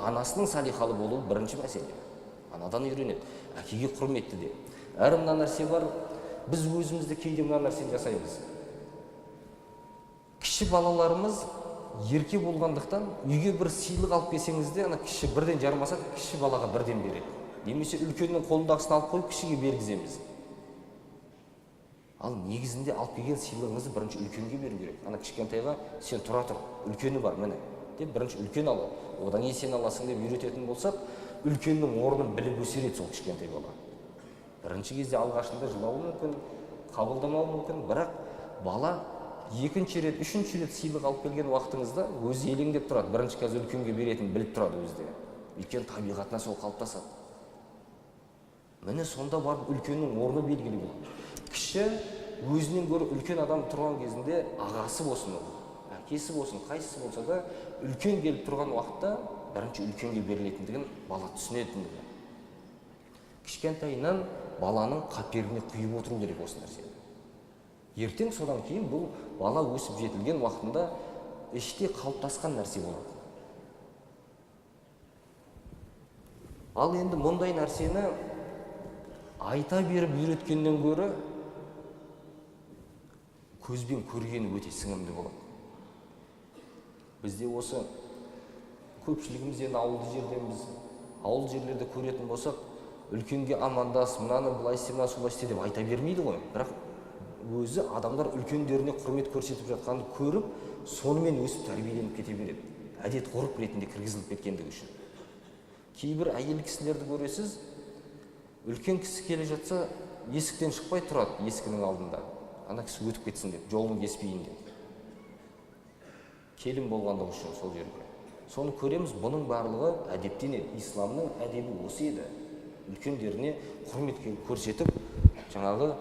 анасының салихалы болуы бірінші мәселе. Анадан үйренеді. Әкеге құрметті де. Әрі мына нәрсе бар, біз өзімізді кейде мына нәрсені жасаймыз. Кіші балаларымыз ерке болғандықтан үйге бір сыйлық алып келсеңіз де, ана кіші бірден жармаса, кіші балаға бірден береді. Немесе үлкеннің қолындағысын алып қойып, кішіге бергіземіз. Ал негізінде алып келген сыйлығыңызды бірінші үлкенге беру керек. Ана кішкентайға сен тұра тұр, үлкені бар, міне деп бірінші үлкен алу. Одан кейін сен аласың деп үйрететін болсақ, үлкеннің орнын біліп өсереді сол кішкентай бала. Бірінші кезде алғашында жылауы мүмкін, қабылдамауы мүмкін, бірақ бала екінші рет, үшінші рет сыйлық алып келген уақытыңызда өзі елеңдеп тұрады. Бірінші қазір үлкенге беретінін біліп тұрады өзі де. Өйткені табиғатына сол қалыптасады. Міне сонда барып үлкеннің орны белгілі болады. Кіші өзінен гөрі үлкен адам тұрған кезінде ағасы болсын, әкесі болсын, қайсысы болса да үлкен келіп тұрған уақытта бірінші үлкенге берілетіндігін бала түсінетіндігі. Кішкентайынан баланың қаперіне құйып отыру керек осы нәрсені. Ертең содан кейін бұл бала өсіп жетілген уақытында іште қалыптасқан нәрсе болады. Ал енді мұндай нәрсені айта беріп үйреткеннен гөрі көзбен көргені өте сіңімді болады. Бізде осы көпшілігіміз енді ауылды жерденбіз. Ауыл жерлерде көретін болсақ, үлкенге амандас, мынаны былай істе, мынаны солай істе деп айта бермейді ғой. Бірақ өзі адамдар үлкендеріне құрмет көрсетіп жатқанды көріп, сонымен өсіп тәрбиеленіп кете береді. Әдет ғұрып ретінде кіргізіліп кеткендігі үшін. Кейбір әйел кісілерді көресіз, үлкен кісі келе жатса, есіктен шықпай тұрады есігінің алдында. Ана кісі өтіп кетсін деп, жолын кеспейін деп. Келін болғандығы үшін сол жерге. Соны көреміз, бұның барлығы әдептенеді. Исламның әдебі осы еді. Үлкендеріне құрмет көрсетіп, жаңағы